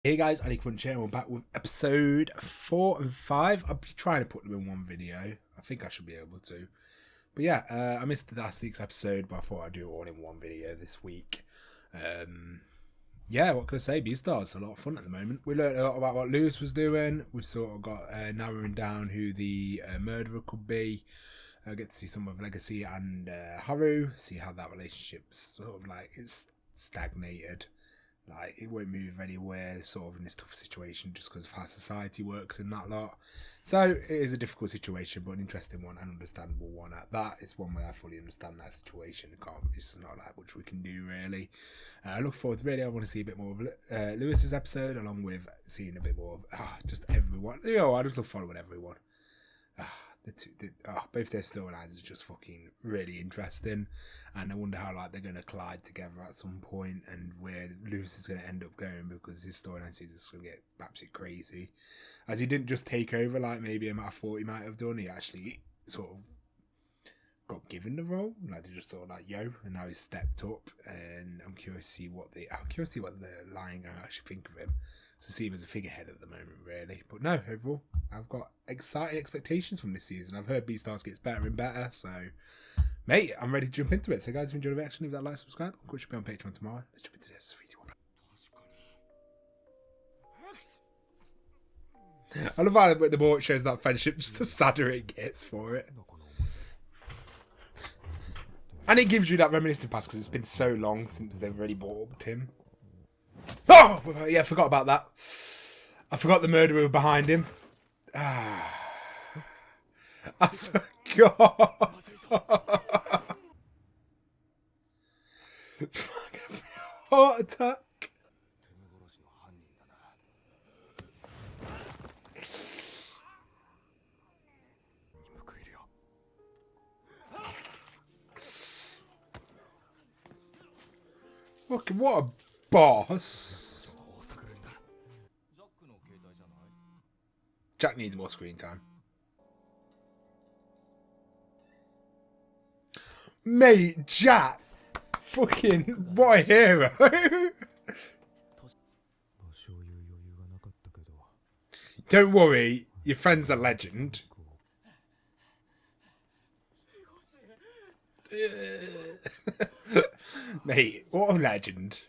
Hey guys, AniCrunch here, and we're back with episode 4 and 5. I'll be trying to put them in one video. I think I should be able to. But yeah, I missed the last week's episode, but I thought I'd do it all in one video this week. Yeah, what can I say? Beastars, a lot of fun at the moment. We learned a lot about what Lewis was doing. We sort of got narrowing down who the murderer could be. Get to see some of Legacy and Haru, see how that relationship's sort of like it's stagnated. Like, it won't move anywhere, sort of in this tough situation, just because of how society works and that lot. So, it is a difficult situation, but an interesting one and understandable one at that. It's one where I fully understand that situation. It's not that much we can do, really. I look forward to really, I want to see a bit more of Lewis's episode, along with seeing a bit more of just everyone. You know, I just love following everyone. Both their storylines are just fucking really interesting, and I wonder how like they're going to collide together at some point, and where Lewis is going to end up going, because his storyline is just going to get absolutely crazy, as he didn't just take over like maybe I thought he might have done. He actually sort of got given the role, like they just sort of like yo, and now he's stepped up, and I'm curious to see what the Lion Gang actually think of him. To see him as a figurehead at the moment, really. But no, overall, I've got exciting expectations from this season. I've heard Beastars gets better and better, so mate, I'm ready to jump into it. So guys, if you enjoyed the reaction, leave that like, subscribe. Which will be on Patreon tomorrow. Let's jump into this. 3, 2, 1. I love how the more it shows that friendship, just the sadder it gets for it. And it gives you that reminiscent pass because it's been so long since they've really brought up Tim. Oh, yeah, I forgot about that. I forgot the murderer behind him. I forgot. Heart attack. Look, what a boss. Jack needs more screen time. Mate, Jack. Fucking, what a hero. Don't worry, your friend's a legend. Mate, what a legend.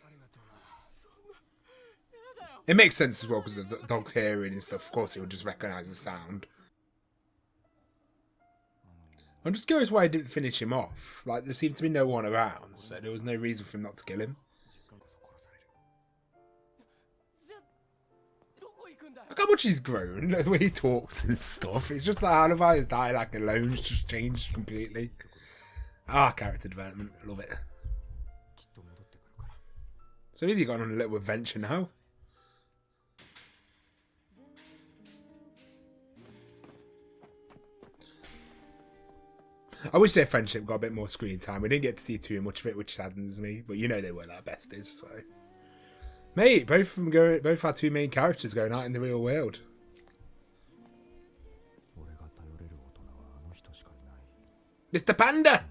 It makes sense as well because of the dog's hearing and stuff. Of course, he would just recognise the sound. I'm just curious why I didn't finish him off. Like, there seemed to be no one around, so there was no reason for him not to kill him. Look how much he's grown, the way he talks and stuff. It's just that I love how his dialogue alone's just changed completely. Character development. I love it. So is he gone on a little adventure now? I wish their friendship got a bit more screen time. We didn't get to see too much of it, which saddens me. But you know they weren't our besties, so. Mate, both our two main characters going out in the real world. Mr. Panda!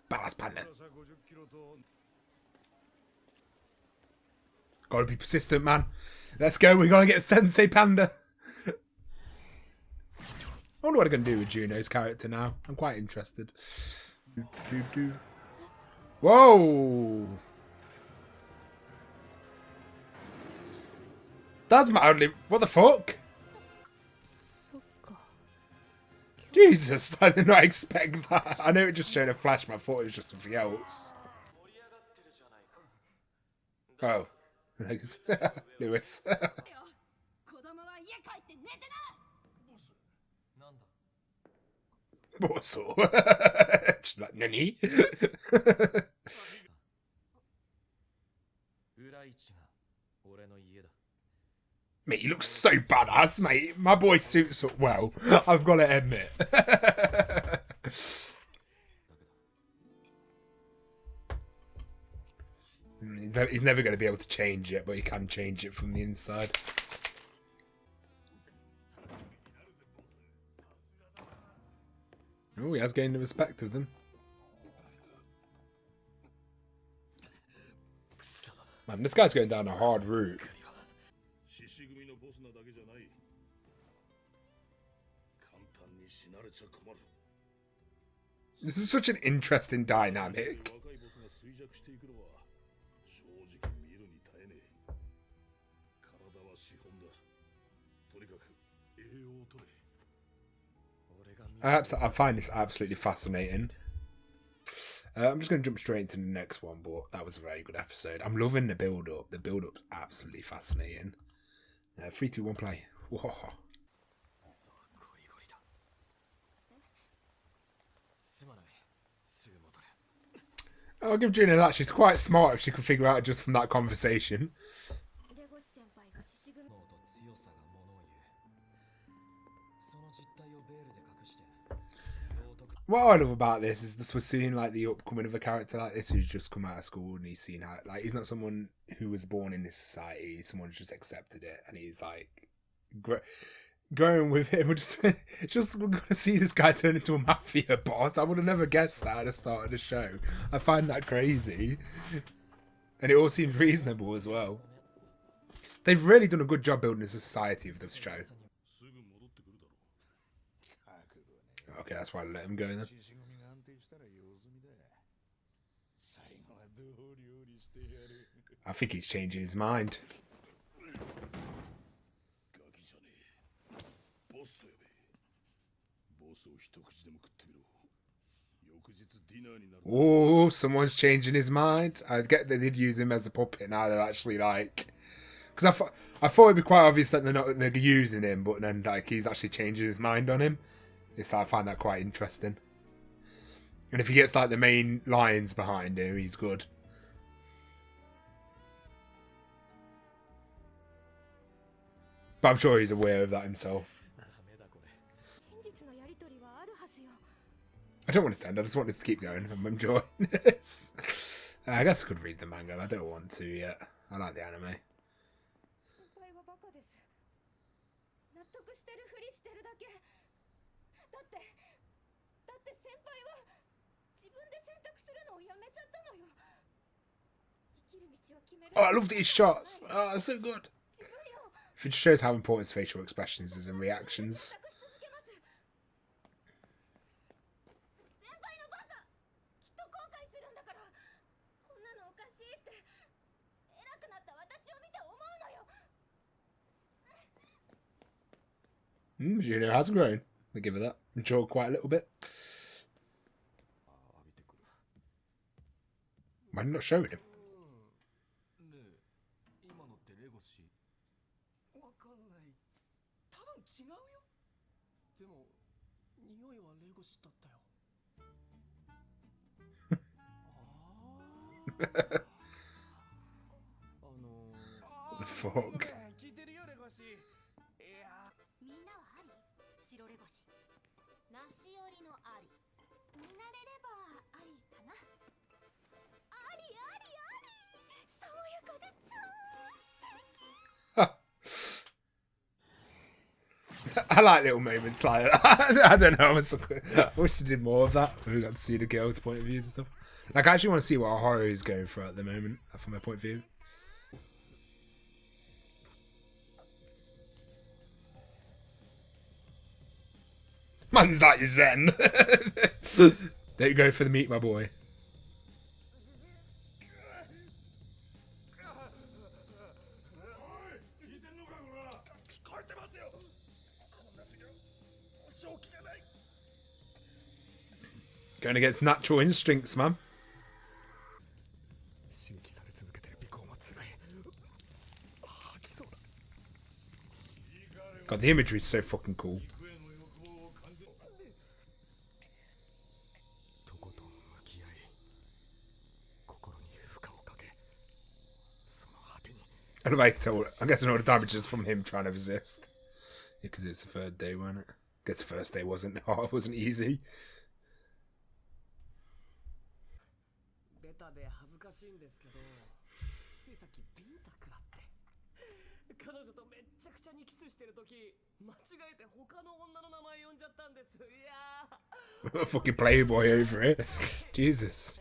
Badass Panda. Gotta be persistent, man. Let's go, we gotta get Sensei Panda. I wonder what I'm going to do with Juno's character now. I'm quite interested. Whoa! That's mildly... What the fuck? Jesus, I did not expect that. I know it just showed a flash, but I thought it was just something else. Oh. Lewis. Bosso. She's like, nani? Mate, he looks so badass, mate. My boy suits up well. I've got to admit. He's never going to be able to change it, but he can change it from the inside. Oh, he has gained the respect of them. Man, this guy's going down a hard route. This is such an interesting dynamic. I find this absolutely fascinating. I'm just going to jump straight into the next one, but that was a very good episode. I'm loving the build-up. The build-up's absolutely fascinating. 3, 2, 1, play. Whoa. I'll give Gina that. She's quite smart if she can figure out just from that conversation. What I love about this is this we're seeing like the upcoming of a character like this who's just come out of school and he's seen how like he's not someone who was born in this society. He's someone who's just accepted it and he's like growing with him. We're gonna see this guy turn into a mafia boss. I would have never guessed that at the start of the show. I find that crazy, and it all seems reasonable as well. They've really done a good job building a society of this show. Okay, that's why I let him go then. I think he's changing his mind. Oh, someone's changing his mind. I get they did use him as a puppet. Now they're actually like, because I thought it'd be quite obvious that they're using him, but then like he's actually changing his mind on him. I find that quite interesting. And if he gets like the main lines behind him, he's good. But I'm sure he's aware of that himself. I don't want to stand. I just want this to keep going. I'm enjoying this. I guess I could read the manga. I don't want to yet. I like the anime. Oh, I love these shots. Oh, they're so good. It shows how important his facial expressions is and reactions. Juno has grown. I give her that. Matured quite a little bit. Why not showing him? The fuck? I like little moments like that. I don't know. I wish I did more of that. We got to see the girls' point of views and stuff. Like, I actually want to see what Haru is going for at the moment, from my point of view. Man's like Zen. There you go for the meat, my boy. Going against natural instincts, man. God, the imagery is so fucking cool. I don't like to. I'm guessing all the damage is from him trying to resist. Because it's the third day, wasn't it? I guess the first day wasn't hard, it wasn't easy. Fucking playboy over it. Jesus.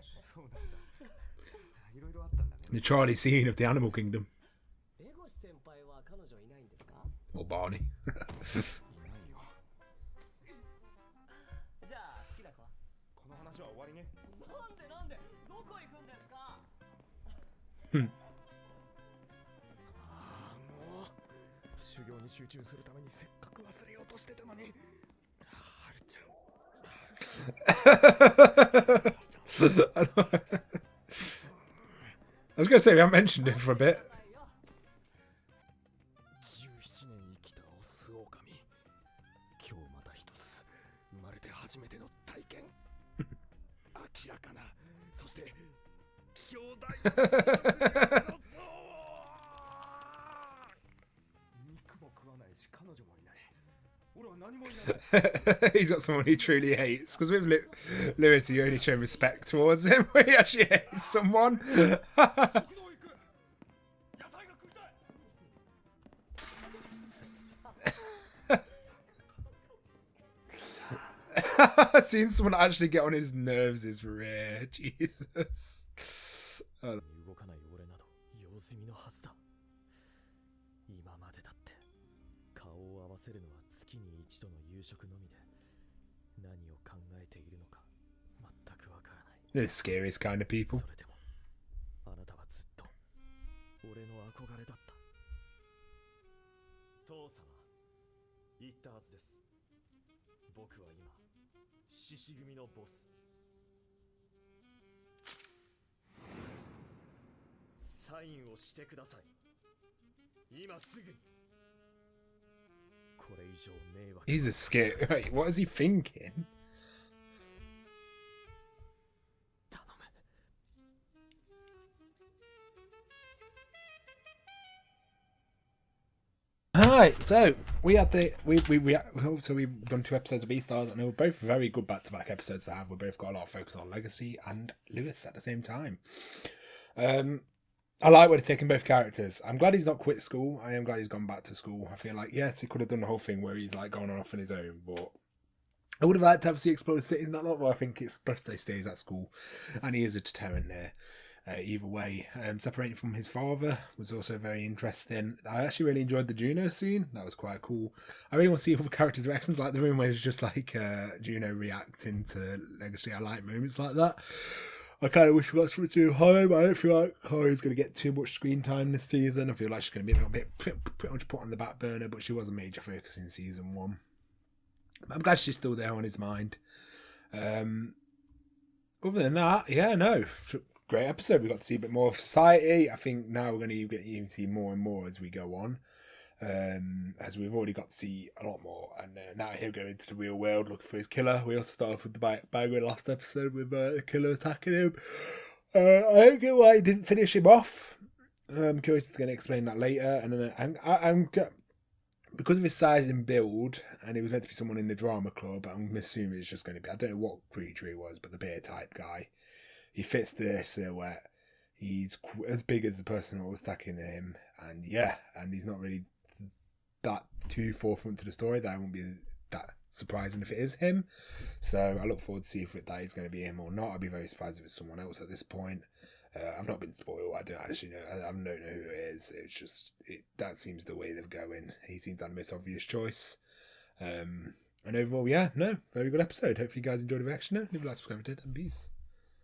The Charlie scene of the Animal Kingdom. Or Barney. I was going to say, we haven't mentioned it for a bit. He's got someone he truly hates. Because with Lewis, you only show respect towards him when he actually hates someone. Seeing someone actually get on his nerves is rare. Jesus. Oh. They're the scariest kind of people. He's a scare. Wait, what is he thinking? Alright, so we had we've done 2 episodes of Beastars, and they were both very good back-to-back episodes to have. We both got a lot of focus on Legacy and Lewis at the same time. I like where they're taking both characters. I'm glad he's not quit school. I am glad he's gone back to school. I feel like, yes, he could have done the whole thing where he's like going off on his own, but I would have liked to have the explode city in that lot, but I think it's best he stays at school, and he is a deterrent there. Either way, separating from his father was also very interesting. I actually really enjoyed the Juno scene. That was quite cool. I really want to see other characters' reactions, like the room where it's just like Juno reacting to Legacy. I like moments like that. I kind of wish we got something to do home. I don't feel like Chloe's going to get too much screen time this season. I feel like she's going to be a bit pretty much put on the back burner, but she was a major focus in season 1. But I'm glad she's still there on his mind. Other than that, yeah, no. Great episode. We got to see a bit more of society. I think now we're going to get even see more and more as we go on. As we've already got to see a lot more, and now he'll go into the real world looking for his killer. We also started off with the bag in the last episode with the killer attacking him. I don't get why he didn't finish him off. I'm curious to explain that later. And then I'm because of his size and build, and he was meant to be someone in the drama club. I'm assuming it's just going to be, I don't know what creature he was, but the bear type guy. He fits the silhouette. He's as big as the person who was attacking him, and yeah, and he's not really that too forefront to the story. That won't be that surprising if it is him. So I look forward to see if that is going to be him or not. I'd be very surprised if it's someone else at this point. I've not been spoiled. I don't actually know. I don't know who it is. It's just that seems the way they're going. He seems the most obvious choice. And overall, yeah, no, very good episode. Hopefully you guys enjoyed the reaction. Leave a like, subscribe, and peace.